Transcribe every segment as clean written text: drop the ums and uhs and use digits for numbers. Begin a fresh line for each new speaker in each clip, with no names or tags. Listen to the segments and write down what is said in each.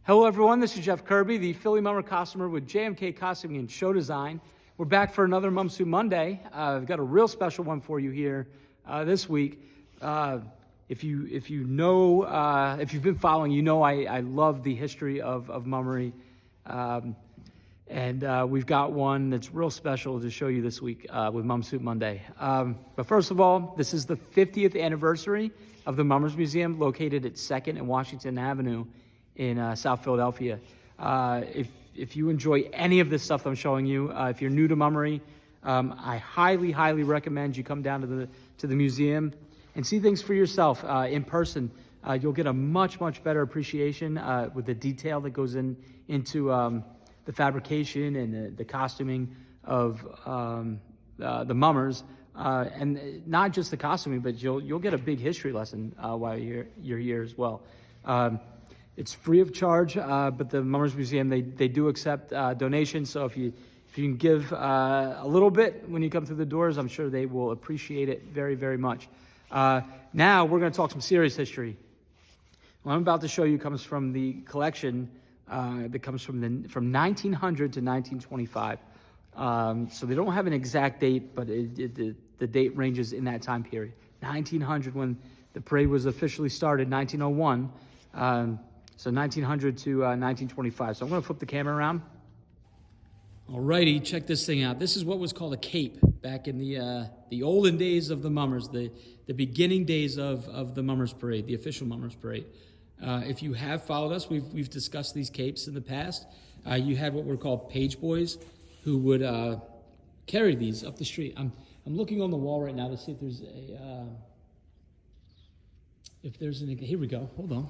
Hello everyone, this is Jeff Kirby, the Philly Mummer costumer with JMK Costuming and Show Design. We're back for another Mum Suit Monday. I've got a real special one for you here this week. If you've been following, you know I love the history of mummery. And we've got one that's real special to show you this week with Mum Suit Monday. But first of all, this is the 50th anniversary of the Mummers Museum located at 2nd and Washington Avenue in South Philadelphia. If you enjoy any of this stuff I'm showing you, if you're new to mummery, I highly recommend you come down to the museum and see things for yourself in person. You'll get a much better appreciation with the detail that goes into the fabrication and the costuming of the mummers, and not just the costuming, but you'll get a big history lesson while you're here as well. It's free of charge, but the Mummers Museum, they do accept donations. So if you can give a little bit when you come through the doors, I'm sure they will appreciate it very much. Now we're going to talk some serious history. What I'm about to show you comes from the collection that comes from 1900 to 1925. So they don't have an exact date, but the date ranges in that time period. 1900 when the parade was officially started, 1901. So 1900 to 1925. So I'm going to flip the camera around. Alrighty, check this thing out. This is what was called a cape back in the olden days of the Mummers, the beginning days of the Mummers Parade, the official Mummers Parade. If you have followed us, we've discussed these capes in the past. You had what were called page boys who would carry these up the street. I'm looking on the wall right now to see if there's here we go. Hold on.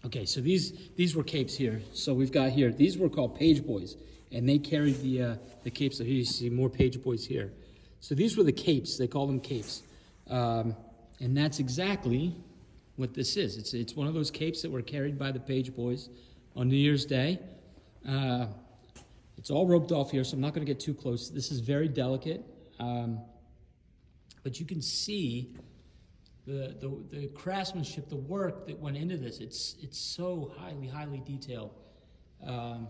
Okay, so these were capes here. So we've got here, these were called page boys, and they carried the capes. So here you see more page boys here. So these were the capes, they call them capes. And that's exactly what this is. It's one of those capes that were carried by the page boys on New Year's Day. It's all roped off here, so I'm not gonna get too close. This is very delicate, but you can see the craftsmanship, the work that went into this. It's so highly detailed. Look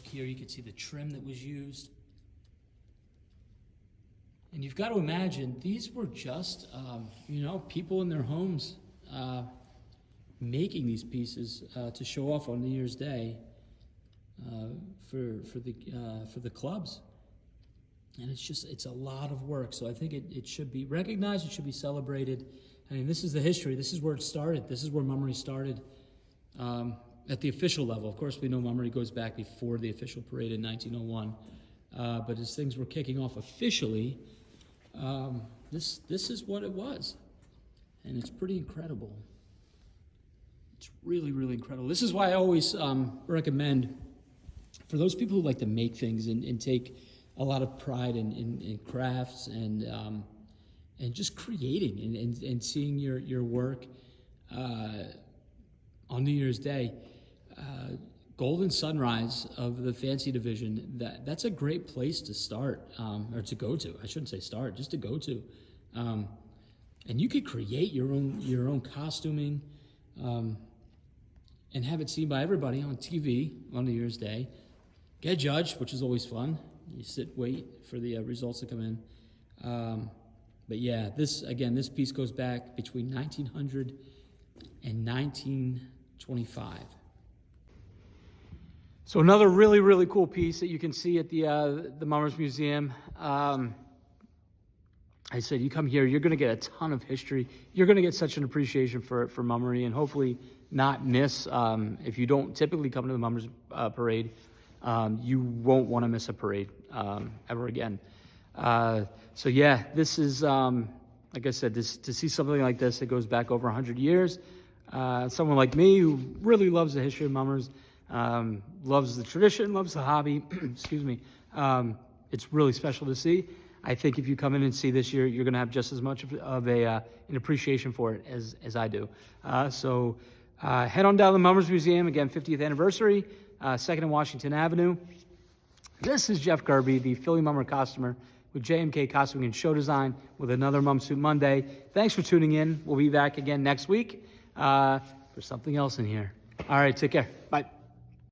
here, you can see the trim that was used. And you've got to imagine, these were just, people in their homes making these pieces to show off on New Year's Day for the clubs. And it's a lot of work, so I think it should be recognized, it should be celebrated. I mean, this is the history, this is where it started, this is where mummery started at the official level. Of course, we know mummery goes back before the official parade in 1901, but as things were kicking off officially, this is what it was, and it's pretty incredible. It's really incredible. This is why I always recommend, for those people who like to make things and take a lot of pride in crafts and just creating and seeing your work on New Year's Day. Golden Sunrise of the Fancy Division, that's a great place to start, or to go to. I shouldn't say start, just to go to. And you could create your own costuming and have it seen by everybody on TV on New Year's Day. Get judged, which is always fun. You wait for the results to come in. But yeah, this piece goes back between 1900 and 1925. So another really cool piece that you can see at the Mummers Museum. I said, you come here, you're going to get a ton of history. You're going to get such an appreciation for mummery, and hopefully not miss, if you don't typically come to the Mummers Parade, you won't want to miss a parade ever again. So yeah, this is, like I said, to see something like this that goes back over 100 years. Someone like me who really loves the history of mummers, loves the tradition, loves the hobby, excuse me. It's really special to see. I think if you come in and see this, you're going to have just as much of an appreciation for it as I do. So head on down to the Mummers Museum, again, 50th anniversary, 2nd and Washington Avenue. This is Jeff Kirby, the Philly Mummer costumer with JMK Costuming and Show Design with another Mum Suit Monday. Thanks for tuning in. We'll be back again next week. There's something else in here. All right, take care.